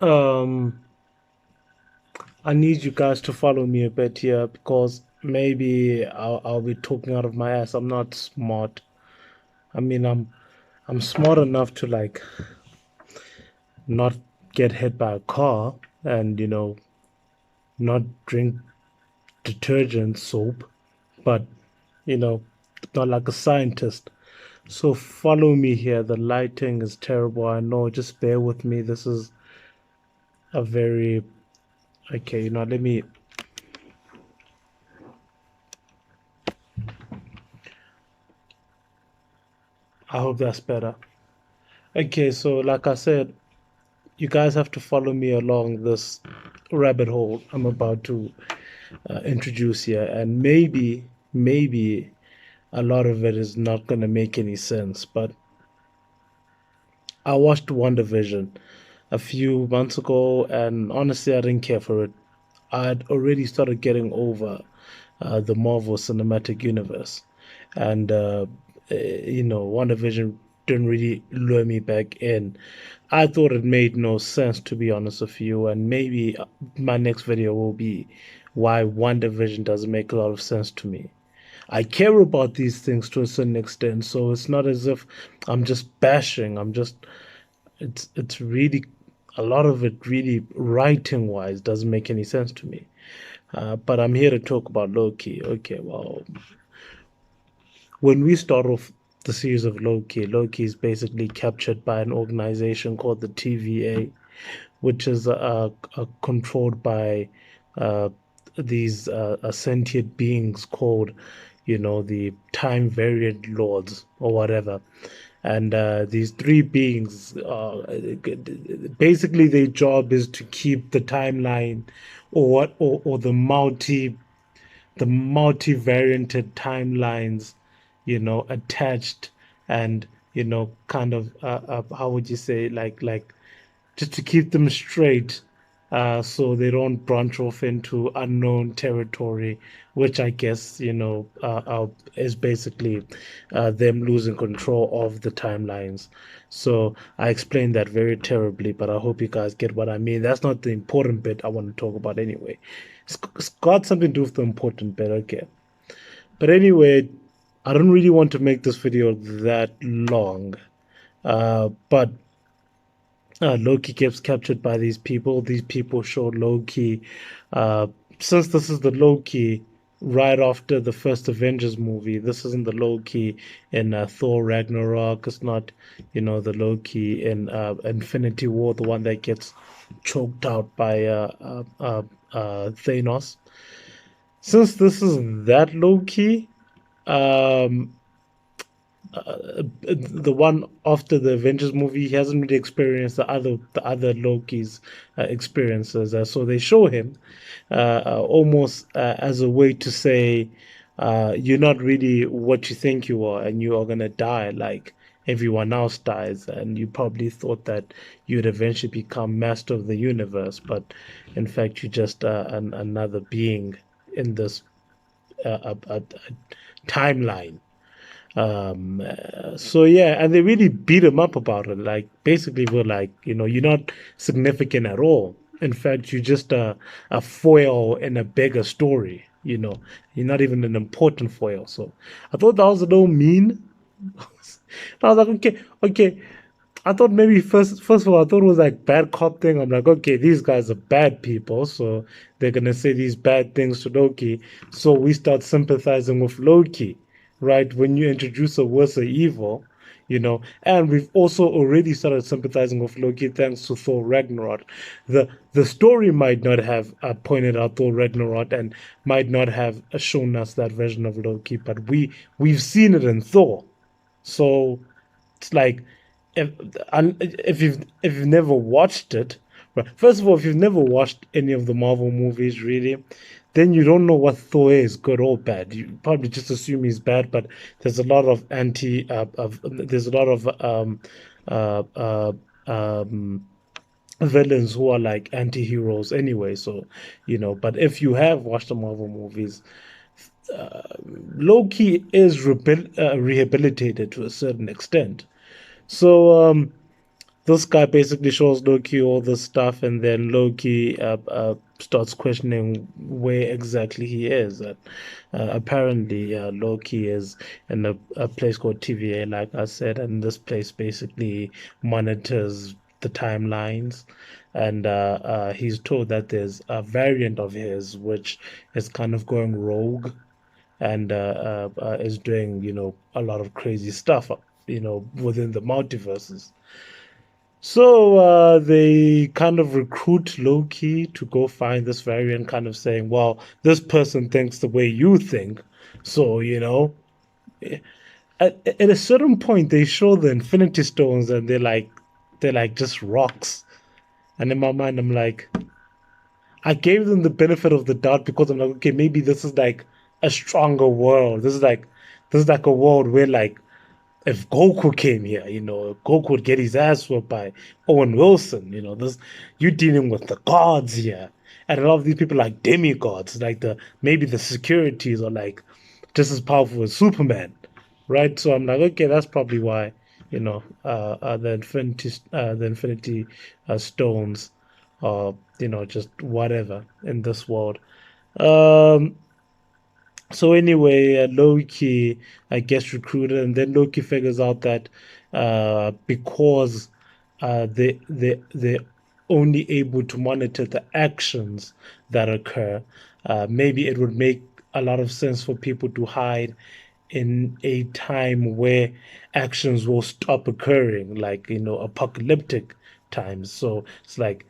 Um, I need you guys to follow me a bit here because maybe I'll be talking out of my ass. I'm not smart. I mean, I'm smart enough to like not get hit by a car and not drink detergent soap, but you know, not like a scientist. So follow me here. The lighting is terrible. I know. Just bear with me. This is a very okay. Let me. I hope that's better. Okay, so like I said, you guys have to follow me along this rabbit hole I'm about to introduce here, and maybe a lot of it is not going to make any sense. But I watched WandaVision a few months ago, and honestly, I didn't care for it. I'd already started getting over the Marvel Cinematic Universe, and WandaVision didn't really lure me back in. I thought it made no sense, to be honest with you, and maybe my next video will be why WandaVision doesn't make a lot of sense to me. I care about these things to a certain extent, so it's not as if I'm just bashing. It's really a lot of it really writing wise doesn't make any sense to me. But I'm here to talk about Loki. Okay, well, when we start off the series of Loki, Loki is basically captured by an organization called the TVA, which is controlled by uh, these sentient beings called, the Time Variant Lords or whatever. And these three beings, basically, their job is to keep the timeline or the multivarianted timelines, attached and kind of how would you say, like just to keep them straight, so they don't branch off into unknown territory, which I guess is basically them losing control of the timelines. So I explained that very terribly, but I hope you guys get what I mean. That's not the important bit I want to talk about anyway. It's got something to do with the important bit, okay? But anyway, I don't really want to make this video that long. But Loki gets captured by these people. These people show Loki. Uh, since this is the Loki right after the first Avengers movie, this isn't the Loki in Thor Ragnarok. It's not, the Loki in Infinity War, the one that gets choked out by Thanos. Since this is that Loki, um, the one after the Avengers movie, he hasn't really experienced the other Loki's experiences. So they show him almost as a way to say, you're not really what you think you are, and you are gonna die like everyone else dies. And you probably thought that you'd eventually become master of the universe, but in fact, you're just another being in this timeline. So yeah, and they really beat him up about it. Like basically, we're like, you're not significant at all. In fact, you're just a foil in a bigger story. You're not even an important foil. So I thought that was a little mean. I was like, okay, okay. I thought maybe first of all, I thought it was like bad cop thing. I'm like, okay, these guys are bad people, so they're gonna say these bad things to Loki. So we start sympathizing with Loki, right? When you introduce a worse evil, and we've also already started sympathizing with Loki thanks to Thor Ragnarok. The story might not have pointed out Thor Ragnarok and might not have shown us that version of Loki, but we've seen it in Thor. So it's like if if you've never watched it, right? First of all, if you've never watched any of the Marvel movies, really, then you don't know what Thor is, good or bad. You probably just assume he's bad, but there's a lot of there's a lot of uh, uh, um, villains who are like anti-heroes anyway. So, but if you have watched the Marvel movies, uh, Loki is rehabilitated to a certain extent. So this guy basically shows Loki all this stuff, and then Loki starts questioning where exactly he is. And, apparently, Loki is in a place called TVA, like I said, and this place basically monitors the timelines. And he's told that there's a variant of his which is kind of going rogue and is doing, a lot of crazy stuff, within the multiverses. So they kind of recruit Loki to go find this variant, kind of saying, well, this person thinks the way you think. So, at a certain point, they show the Infinity Stones and they're like just rocks. And in my mind, I'm like, I gave them the benefit of the doubt because I'm like, okay, maybe this is like a stronger world. This is like a world where like if Goku came here, Goku would get his ass whooped by Owen Wilson. You're dealing with the gods here, and a lot of these people are like demigods, like maybe the securities are like just as powerful as Superman, right? So I'm like, okay, that's probably why, the Infinity Stones, just whatever in this world. Um, so anyway, Loki, I guess, recruited, and then Loki figures out that because they're only able to monitor the actions that occur, maybe it would make a lot of sense for people to hide in a time where actions will stop occurring, like apocalyptic times. So it's like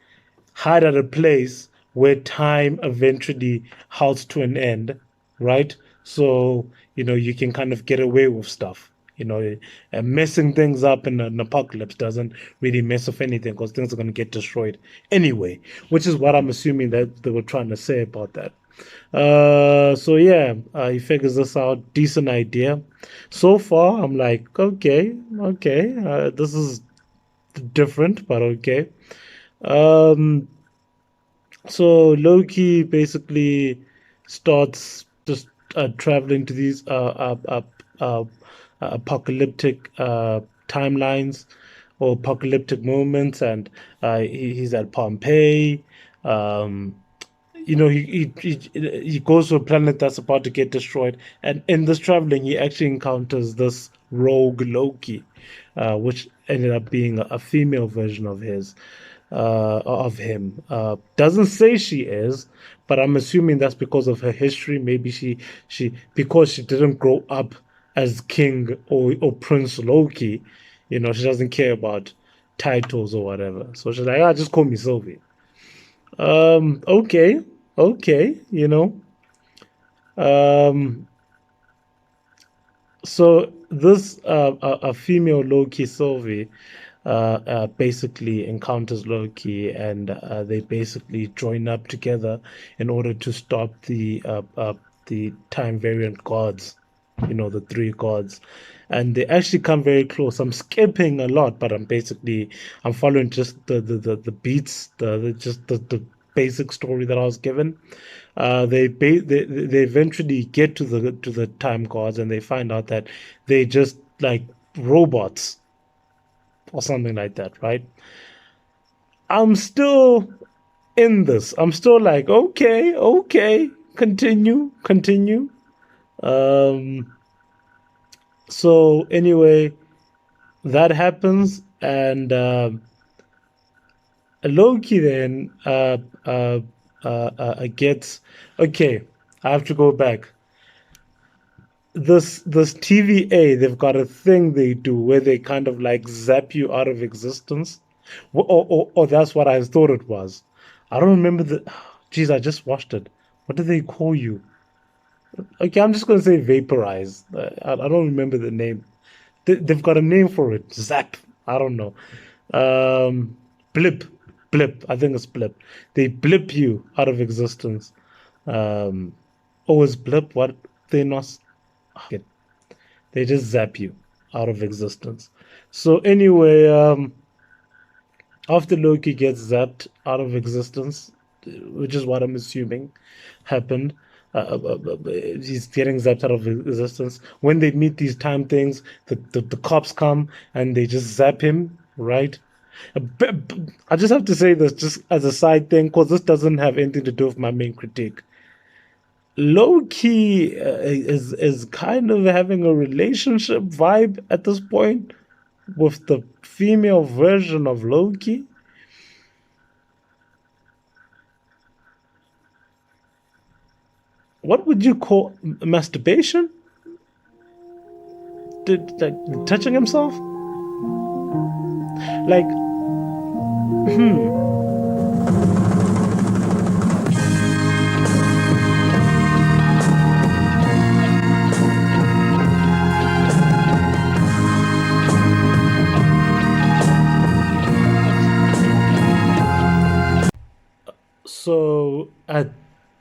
hide at a place where time eventually halts to an end, right? So, you can kind of get away with stuff. And messing things up in an apocalypse doesn't really mess with anything because things are going to get destroyed anyway, which is what I'm assuming that they were trying to say about that. So yeah, he figures this out. Decent idea. So far, I'm like, okay, okay, this is different, but okay. Um, so Loki basically starts just traveling to these apocalyptic timelines or apocalyptic moments, and he's at Pompeii. Um, he goes to a planet that's about to get destroyed, and in this traveling, he actually encounters this rogue Loki, which ended up being a female version of him. Doesn't say she is, but I'm assuming that's because of her history. Maybe she because she didn't grow up as King or Prince Loki, she doesn't care about titles or whatever. So she's like, just call me Sylvie. Okay, okay, Um, so this a female Loki Sylvie basically encounters Loki, and they basically join up together in order to stop the time variant gods, the three gods, and they actually come very close. I'm skipping a lot, but I'm following just the beats, just the basic story that I was given. They eventually get to the time gods, and they find out that they just like robots or something like that, right? I'm still in this. I'm still like, okay, okay, continue, continue. Um, so anyway, that happens, and Loki then gets okay. I have to go back. This TVA, they've got a thing they do where they kind of like zap you out of existence. Or that's what I thought it was. I don't remember the. Geez, I just watched it. What do they call you? Okay, I'm just gonna say vaporize. I don't remember the name. They've got a name for it. Zap. I don't know. Blip. Blip. I think it's blip. They blip you out of existence. Um, oh, is blip what Thanos? They just zap you out of existence. So anyway, after Loki gets zapped out of existence, which is what I'm assuming happened, he's getting zapped out of existence. When they meet these time things, the cops come and they just zap him, right? I just have to say this just as a side thing, because this doesn't have anything to do with my main critique. Loki is kind of having a relationship vibe at this point with the female version of Loki. What would you call masturbation? Did like touching himself? Like, hmm. So at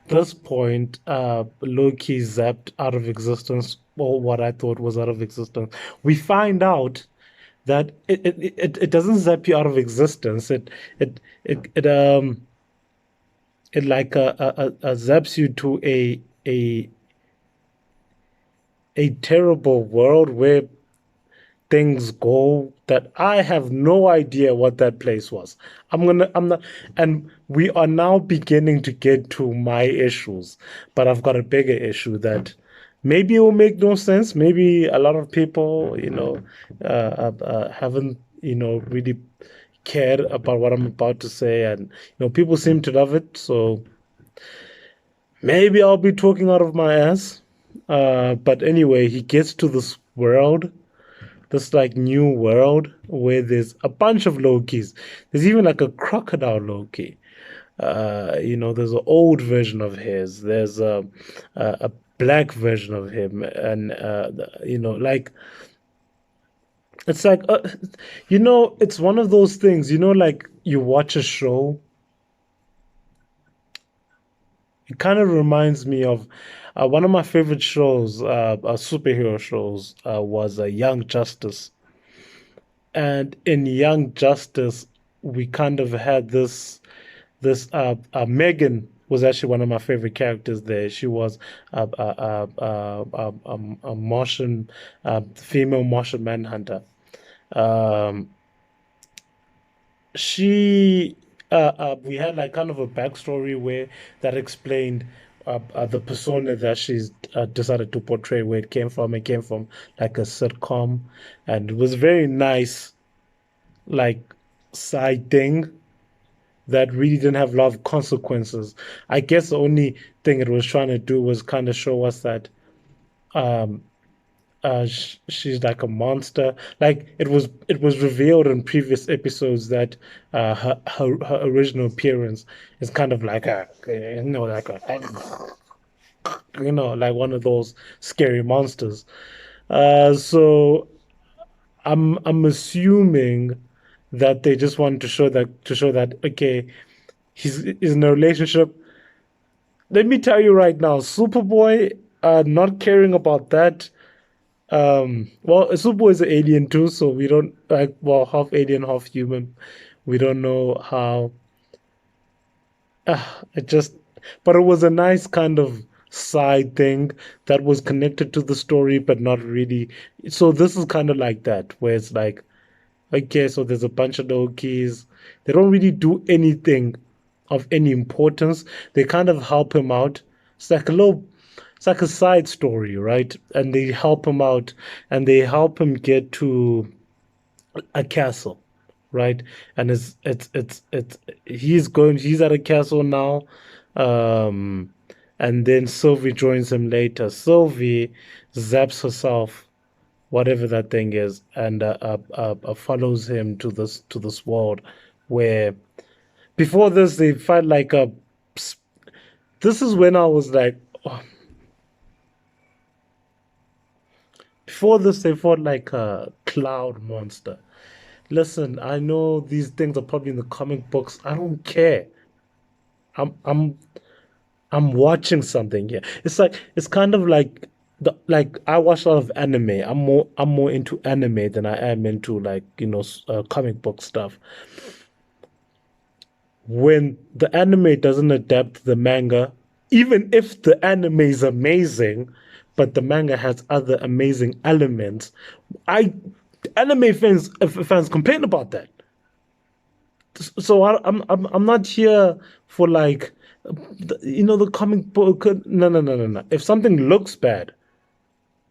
this point, Loki zapped out of existence, or what I thought was out of existence. We find out that it doesn't zap you out of existence. It like zaps you to a terrible world where things go that I have no idea what that place was. I'm not, and we are now beginning to get to my issues, but I've got a bigger issue that maybe it will make no sense. Maybe a lot of people, haven't, really cared about what I'm about to say, and people seem to love it. So maybe I'll be talking out of my ass. But anyway, he gets to this like new world where there's a bunch of Lokis. There's even like a crocodile Loki. There's an old version of his. There's a black version of him, and like it's like it's one of those things. Like you watch a show. It kind of reminds me of one of my favorite shows, superhero shows, was Young Justice. And in Young Justice, we kind of had this Megan was actually one of my favorite characters there. She was a Martian, female Martian Manhunter. Um, she we had like kind of a backstory where that explained the persona that she's decided to portray, where it came from. It came from like a sitcom, and it was very nice, like side thing that really didn't have a lot of consequences. I guess the only thing it was trying to do was kind of show us that um, she's like a monster. Like it was revealed in previous episodes that her original appearance is kind of like like one of those scary monsters. So I'm assuming that they just wanted to show that okay, he's in a relationship. Let me tell you right now, Superboy, not caring about that. Well, Superboy is an alien too, so we don't like, well, half alien, half human. We don't know how. It just, but it was a nice kind of side thing that was connected to the story, but not really. So this is kind of like that, where it's like, okay, so there's a bunch of Lokis. They don't really do anything of any importance. They kind of help him out. It's like a little, it's like a side story, right? And they help him out, and they help him get to a castle, right? And he's at a castle now. Um, and then Sylvie joins him later. Sylvie zaps herself, whatever that thing is, and follows him to this world where before this they fight like a. This is when I was like, oh, before this they fought like a cloud monster. Listen, I know these things are probably in the comic books. I don't care. I'm I'm I'm watching something here. It's kind of like like I watch a lot of anime. I'm more into anime than I am into like comic book stuff. When the anime doesn't adapt the manga, even if the anime is amazing, but the manga has other amazing elements, I anime fans complain about that. So I'm not here for like, the comic book. No, no, no, no, no. If something looks bad,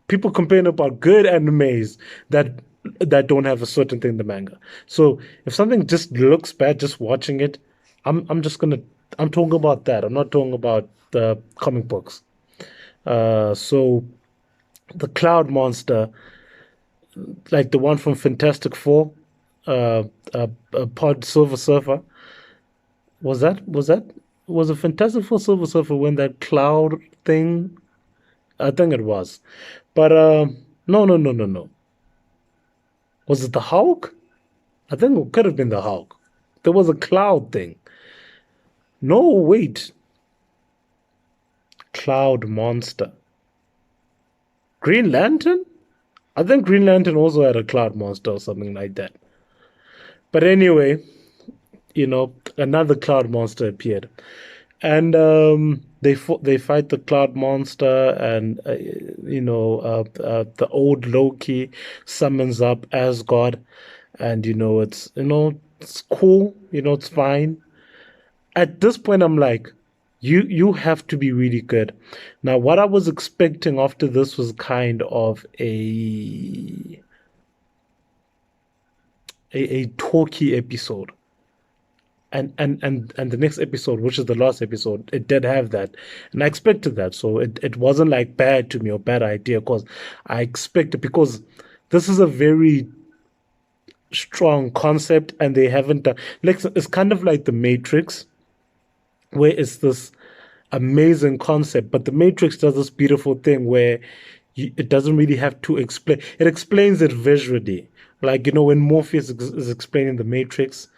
people complain about good animes that don't have a certain thing in the manga. So if something just looks bad, just watching it, I'm just gonna I'm talking about that. I'm not talking about the comic books. So the Cloud Monster, like the one from Fantastic Four, uh, Pod Silver Surfer, was a Fantastic Four Silver Surfer when that cloud thing? I think it was, but no, no, no, no, no. Was it the Hulk? I think it could have been the Hulk. There was a cloud thing. No, wait. Cloud monster. Green Lantern? I think Green Lantern also had a cloud monster or something like that. But anyway, another cloud monster appeared. And they fight the cloud monster, and the old Loki summons up Asgard, and it's cool, it's fine. At this point I'm like, you have to be really good. Now, what I was expecting after this was kind of a talky episode. And the next episode, which is the last episode, it did have that. And I expected that. So it wasn't like bad to me or bad idea, because I expected, because this is a very strong concept, and they haven't done, like, it's kind of like the Matrix, where it's this amazing concept, but the Matrix does this beautiful thing where it doesn't really have to explain. It explains it visually, like when Morpheus is explaining the Matrix,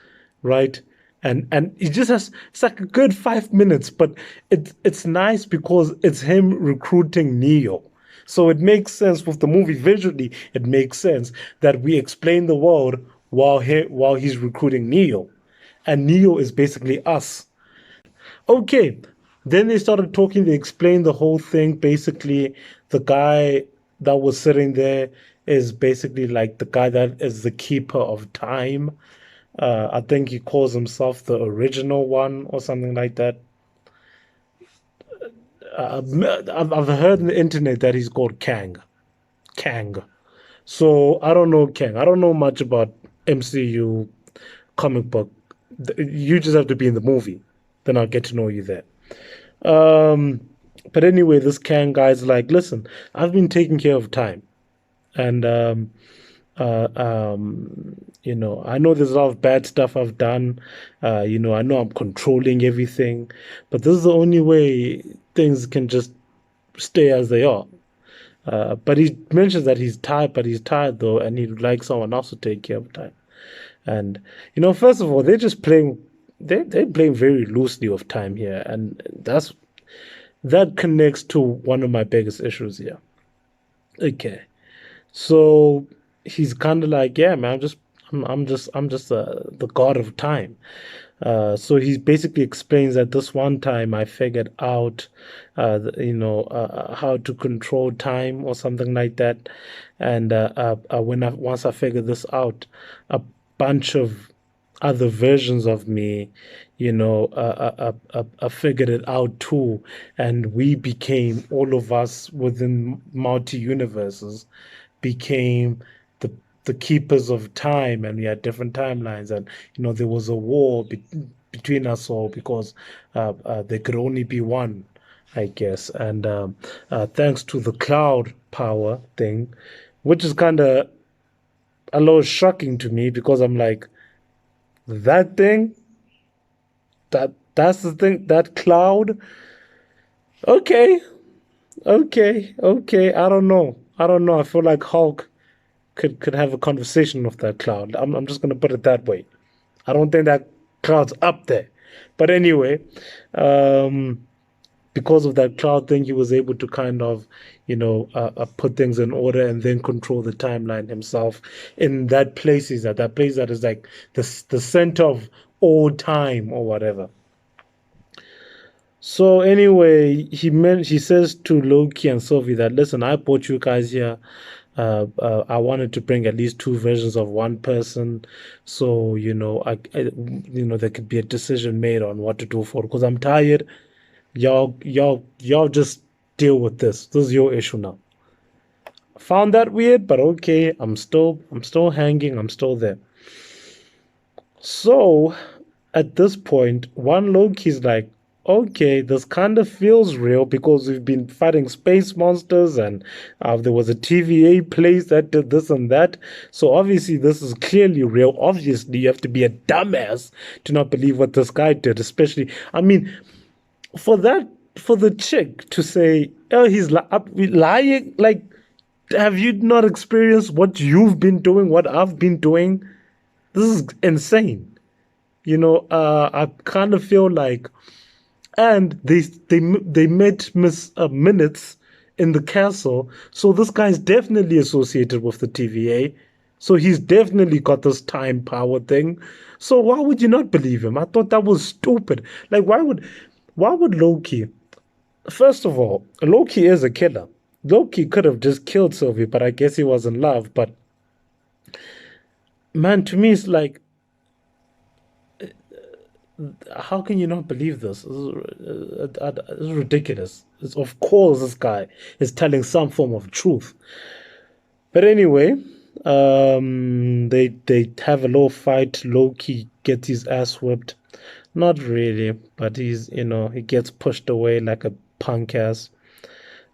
right? And it just has, it's like a good 5 minutes, but it's nice because it's him recruiting Neo. So it makes sense with the movie visually. It makes sense that we explain the world while he's recruiting Neo, and Neo is basically us. Okay. Then they started talking, they explained the whole thing. Basically, the guy that was sitting there is basically like the guy that is the keeper of time. I think he calls himself the original one or something like that. I've heard on the internet that he's called Kang. Kang. So I don't know Kang. I don't know much about MCU comic book. You just have to be in the movie. Then I'll get to know you there. Um, but anyway, this Kang guy's like, listen, I've been taking care of time, and I know there's a lot of bad stuff I've done. I know I'm controlling everything, but this is the only way things can just stay as they are. But he mentions that he's tired, but he's tired though, and he'd like someone else to take care of time. And first of all, they're playing very loosely with time here, and that connects to one of my biggest issues here. Okay, so he's kind of like, yeah, man, I'm just the god of time. So he basically explains that this one time I figured out, how to control time or something like that. And once I figured this out, a bunch of other versions of me, figured it out too, and we became, all of us within multi universes, became the the keepers of time, and we had different timelines, and there was a war between us all, because there could only be one, I guess. And thanks to the cloud power thing, which is kind of a little shocking to me, because I'm like, that thing, that's the thing, that cloud. Okay, okay, okay. I don't know. I feel like Hulk could have a conversation with that cloud. I'm just gonna put it that way. I don't think that cloud's up there. But anyway, um, because of that cloud thing, he was able to kind of, put things in order, and then control the timeline himself in that place he's at. That place that is like the center of all time or whatever. So anyway, he says to Loki and Sylvie that, listen, I brought you guys here, I wanted to bring at least two versions of one person, so there could be a decision made on what to do for. Because I'm tired. Y'all just deal with this. This is your issue now. Found that weird, but okay. I'm still hanging. I'm still there. So at this point, one Loki's like, okay, this kind of feels real because we've been fighting space monsters and there was a TVA place that did this and that. So obviously, this is clearly real. Obviously, you have to be a dumbass to not believe what this guy did, especially, I mean, for that, for the chick to say, oh, he's lying, like, have you not experienced what you've been doing, what I've been doing? This is insane. I kind of feel like, and they met Miss Minutes in the castle, so this guy's definitely associated with the TVA, so he's definitely got this time power thing. So why would you not believe him? I thought that was stupid. Like, why would Loki? First of all, Loki is a killer. Loki could have just killed Sylvie, but I guess he was in love. But man, to me, it's like, how can you not believe this? It's ridiculous. Of course, this guy is telling some form of truth. But anyway, they have a little fight. Loki gets his ass whipped. Not really, but he gets pushed away like a punk ass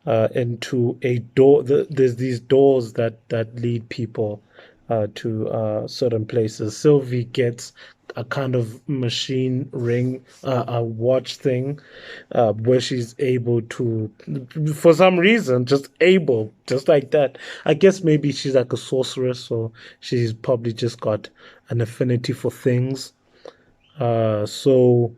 into a door. There's these doors that lead people to certain places. Sylvie gets a kind of machine ring, a watch thing, where she's able to, for some reason, just like that. I guess maybe she's like a sorceress, so she's probably just got an affinity for things. So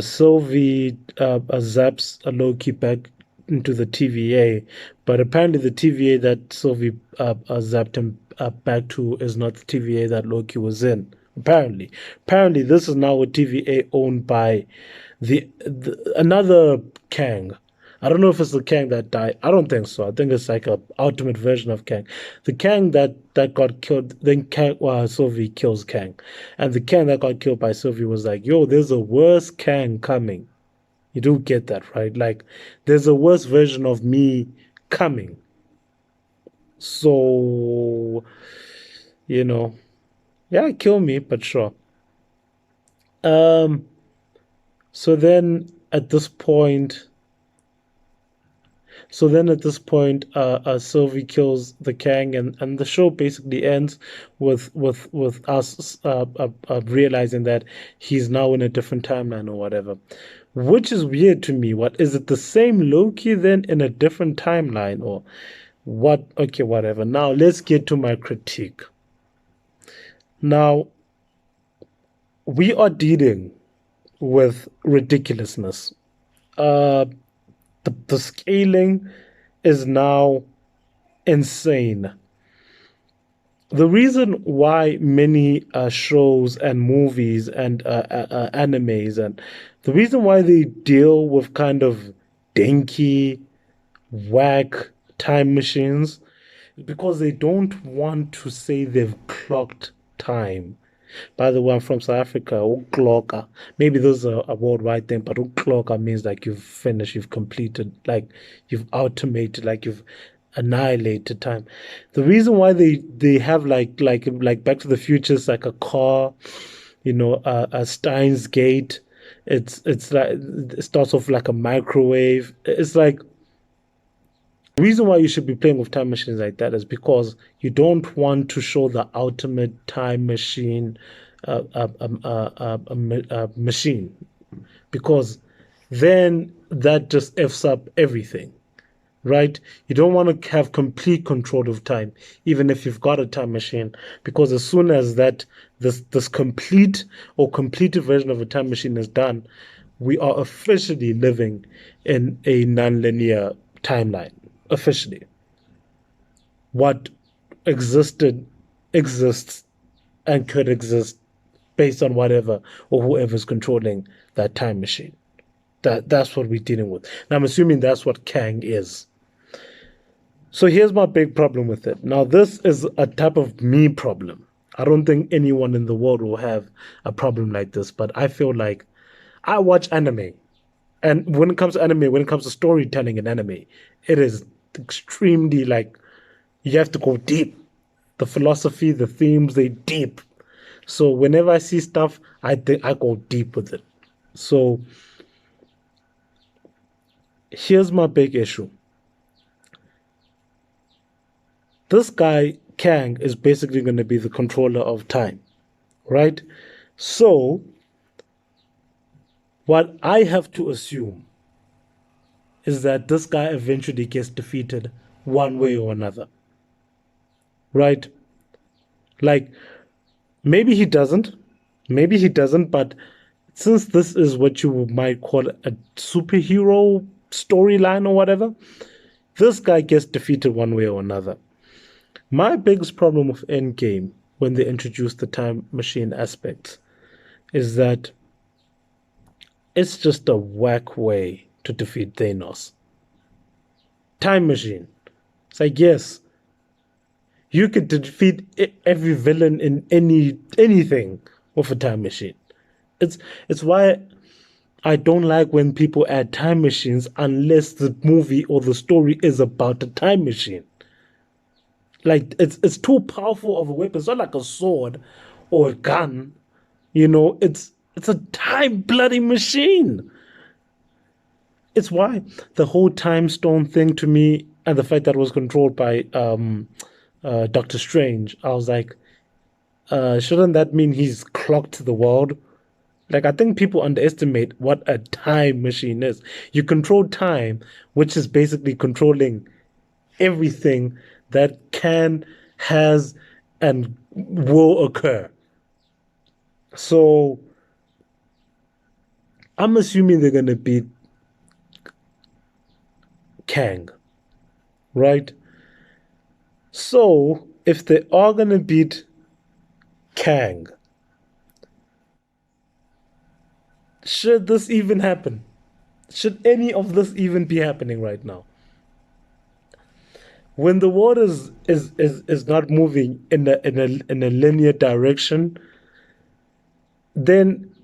Sylvie zaps a Loki back into the TVA, but apparently the TVA that Sylvie zapped him back to is not the TVA that Loki was in. Apparently, this is now a TVA owned by the another Kang. I don't know if it's the Kang that died. I don't think so. I think it's like a ultimate version of Kang. The Kang that got killed, then Sylvie kills Kang, and the Kang that got killed by Sylvie was like, "Yo, there's a worse Kang coming." You do get that, right? Like, there's a worse version of me coming. So, you know, yeah, kill me, but sure. Um, so then at this point, Sylvie kills the Kang, and the show basically ends with us realizing that he's now in a different timeline or whatever, which is weird to me. What is it? The same Loki then in a different timeline or what? Okay, whatever. Now let's get to my critique. Now we are dealing with ridiculousness. Uh, the scaling is now insane. The reason why many shows and movies and animes and the reason why they deal with kind of dinky, whack time machines is because they don't want to say they've clocked time. By the way, I'm from South Africa. Ukloka. Maybe this is a worldwide thing, but ukloka means like you've finished, you've completed, like you've automated, like you've annihilated time. The reason why they have like Back to the Future is like a car, a Steins Gate. It's like it starts off like a microwave. It's like the reason why you should be playing with time machines like that is because you don't want to show the ultimate time machine machine, because then that just f's up everything, right? You don't want to have complete control of time, even if you've got a time machine, because as soon as this complete or completed version of a time machine is done, we are officially living in a non-linear timeline. Officially, what existed exists and could exist based on whatever or whoever's controlling that time machine. That's what we're dealing with. And I'm assuming that's what Kang is. So here's my big problem with it. Now, this is a type of me problem. I don't think anyone in the world will have a problem like this, but I feel like I watch anime. And when it comes to anime, when it comes to storytelling in anime, it is extremely like you have to go deep. The philosophy, the themes, they deep. So whenever I see stuff, I think I go deep with it. So here's my big issue. This guy, Kang, is basically going to be the controller of time, right? So, what I have to assume is that this guy eventually gets defeated one way or another, right? Like, maybe he doesn't, but since this is what you might call a superhero storyline or whatever, this guy gets defeated one way or another. My biggest problem with Endgame when they introduced the time machine aspect is that it's just a whack way to defeat Thanos. Time machine. It's like, yes, you could defeat every villain in anything with a time machine. It's it's why I don't like when people add time machines unless the movie or the story is about a time machine. Like it's too powerful of a weapon. It's not like a sword or a gun. It's a time bloody machine. It's why the whole time stone thing to me and the fact that it was controlled by Doctor Strange, I was like, shouldn't that mean he's clocked the world? Like, I think people underestimate what a time machine is. You control time, which is basically controlling everything that can, has, and will occur. So I'm assuming they're going to beat Kang, right? So if they are going to beat Kang, should this even happen? Should any of this even be happening right now? When the world is not moving in a linear direction, then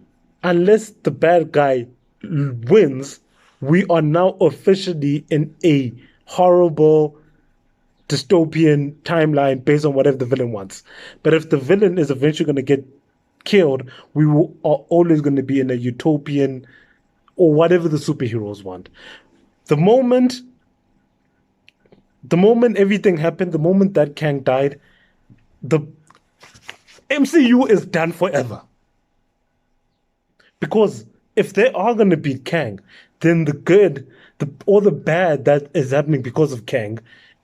unless the bad guy wins, we are now officially in a horrible dystopian timeline based on whatever the villain wants. But if the villain is eventually going to get killed, are always going to be in a utopian or whatever the superheroes want. The moment the moment everything happened, the moment that Kang died, the MCU is done forever. Because if they are going to beat Kang, then the good, or the bad that is happening because of Kang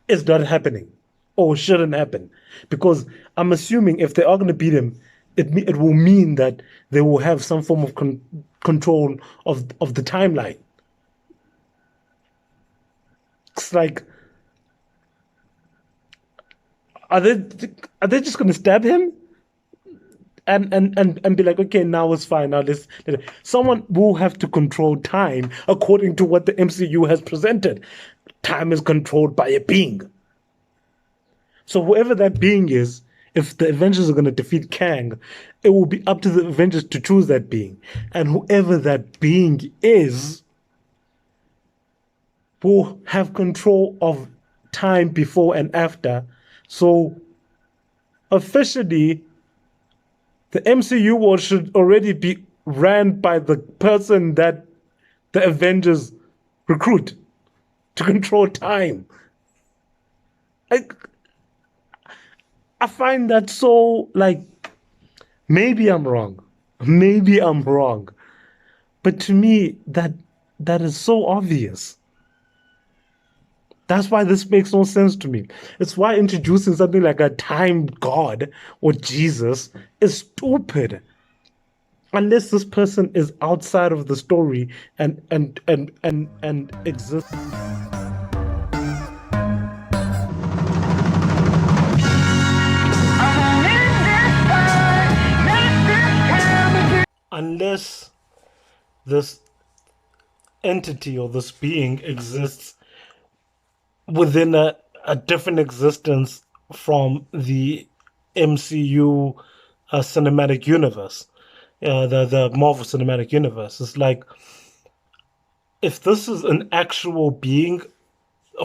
is not happening or shouldn't happen. Because I'm assuming if they are going to beat him, it will mean that they will have some form of control of the timeline. It's like, are they just going to stab him? And be like, okay, now it's fine. Now someone will have to control time according to what the MCU has presented. Time is controlled by a being. So whoever that being is, if the Avengers are going to defeat Kang, it will be up to the Avengers to choose that being. And whoever that being is will have control of time before and after. So officially, the MCU world should already be ran by the person that the Avengers recruit to control time. I find that so, like, maybe I'm wrong. Maybe I'm wrong. But to me, that is so obvious. That's why this makes no sense to me. It's why introducing something like a time god or Jesus is stupid. Unless this person is outside of the story and exists. Unless this entity or this being exists within a different existence from the MCU cinematic universe, the Marvel cinematic universe. It's like if this is an actual being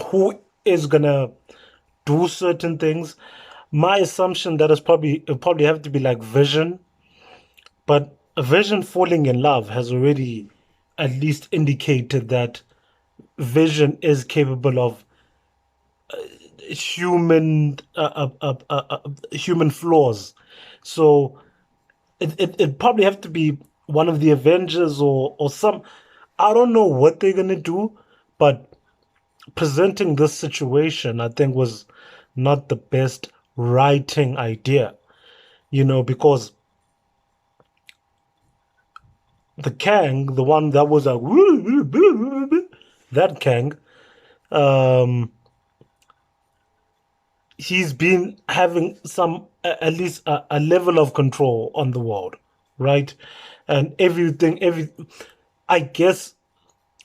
who is gonna do certain things, my assumption that is probably it probably have to be like Vision, but Vision falling in love has already at least indicated that Vision is capable of human human flaws. So it probably have to be one of the Avengers or some. I don't know what they're gonna do, but presenting this situation, I think, was not the best writing idea. Because the Kang, the one that was like that Kang, um, he's been having at least a level of control on the world, right? And I guess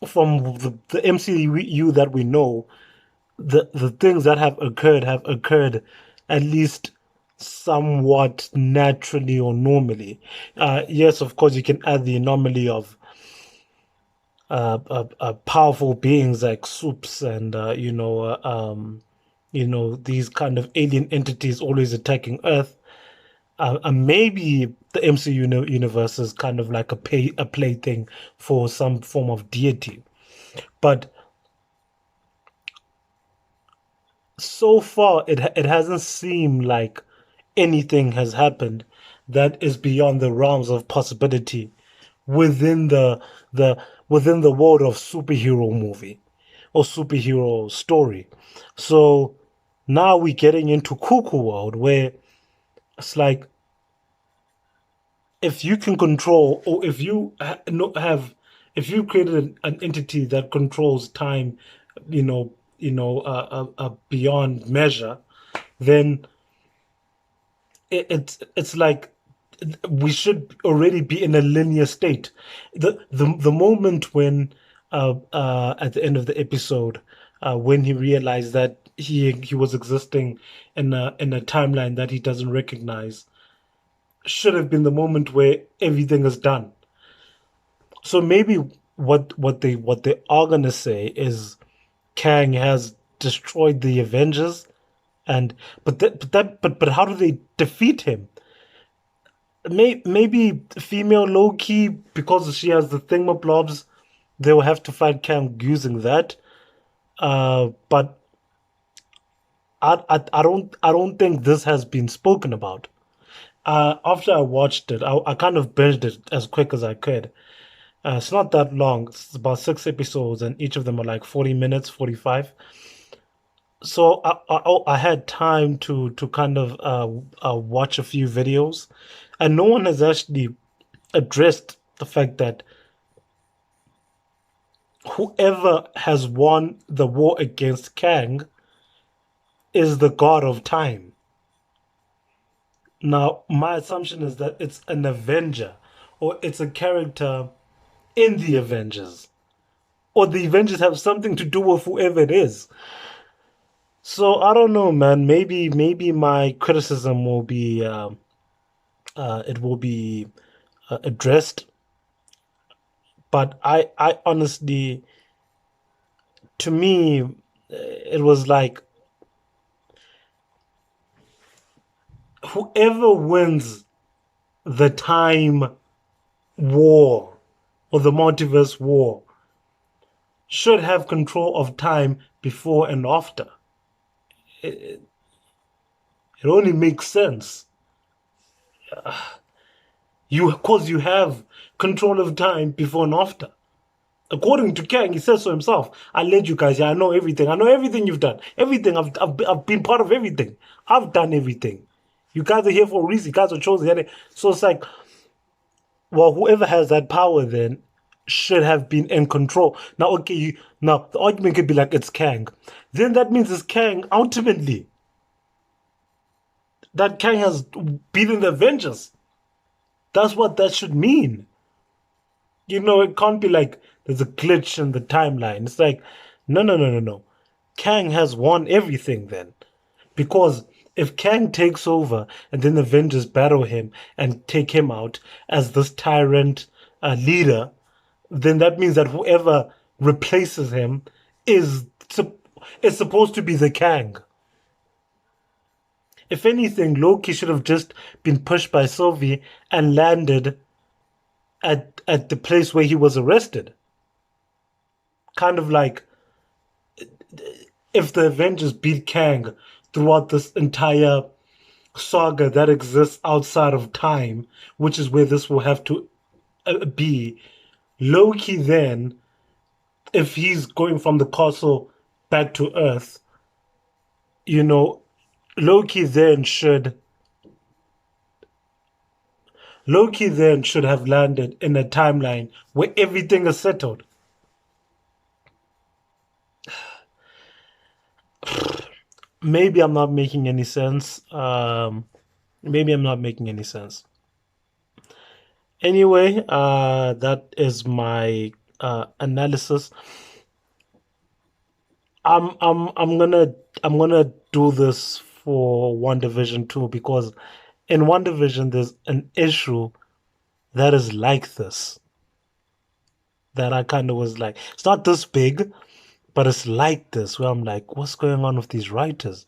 from the MCU that we know, the things that have occurred at least somewhat naturally or normally. Yes, of course, you can add the anomaly of powerful beings like soups and these kind of alien entities always attacking Earth. And maybe the MCU universe is kind of like a plaything for some form of deity. But so far, it hasn't seemed like anything has happened that is beyond the realms of possibility within the within the world of superhero movie or superhero story. So now we're getting into cuckoo world where it's like if you can control or if you have if you created an entity that controls time, beyond measure, then it's like we should already be in a linear state. The moment when at the end of the episode, when he realized that he was existing in a timeline that he doesn't recognize, should have been the moment where everything is done. So maybe what they are gonna say is Kang has destroyed the Avengers, and but how do they defeat him? Maybe female Loki, because she has the thingamabobs, they will have to fight Kang using that. But I don't think this has been spoken about. After I watched it, I kind of binged it as quick as I could. It's not that long. It's about 6 episodes, and each of them are like 40 minutes, 45. So I had time to kind of watch a few videos, and no one has actually addressed the fact that whoever has won the war against Kang is the god of time. Now, my assumption is that it's an Avenger, or it's a character in the Avengers, or the Avengers have something to do with whoever it is. So I don't know, man. Maybe my criticism will be it will be addressed, but I honestly, to me, it was like whoever wins the time war or the multiverse war should have control of time before and after. It, it only makes sense. Cause you have control of time before and after. According to Kang, he says so himself. I led you guys here. I know everything. I know everything you've done. Everything. I've been part of everything. I've done everything. You guys are here for a reason. You guys are chosen. So it's like, well, whoever has that power then should have been in control. Now, okay, now the argument could be like it's Kang. Then that means it's Kang ultimately. That Kang has beaten the Avengers. That's what that should mean. It can't be like there's a glitch in the timeline. It's like, no, no, no, no, no. Kang has won everything then. Because if Kang takes over and then the Avengers battle him and take him out as this tyrant leader, then that means that whoever replaces him is is supposed to be the Kang. If anything, Loki should have just been pushed by Sylvie and landed at the place where he was arrested. Kind of like if the Avengers beat Kang throughout this entire saga that exists outside of time, which is where this will have to be. Loki then, if he's going from the castle back to Earth, you know, Loki then should Loki then should have landed in a timeline where everything is settled. Maybe I'm not making any sense. Maybe I'm not making any sense. Anyway, that is my analysis. I'm gonna do this for One Division too because in One Division there's an issue that is like this that I kind of was like, it's not this big, but it's like this where I'm like, what's going on with these writers?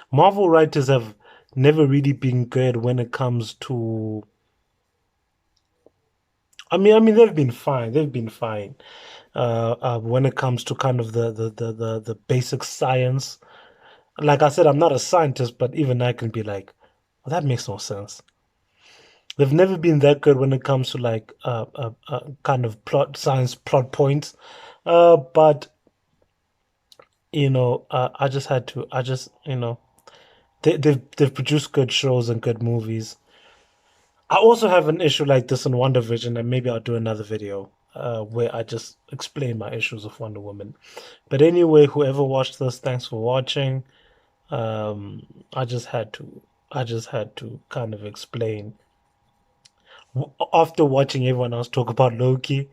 Marvel writers have never really been good when it comes to. I mean, they've been fine. They've been fine when it comes to kind of the basic science. Like I said, I'm not a scientist, but even I can be like, well, that makes no sense. They've never been that good when it comes to like kind of plot science plot points. But I just had to. I just they've produced good shows and good movies. I also have an issue like this in Wonder Vision, and maybe I'll do another video where I just explain my issues of Wonder Woman. But anyway, whoever watched this, thanks for watching. I just had to, kind of explain. After watching everyone else talk about Loki,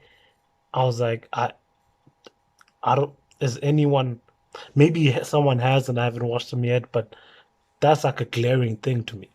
I was like, I don't. Is anyone? Maybe someone has, and I haven't watched them yet. But that's like a glaring thing to me.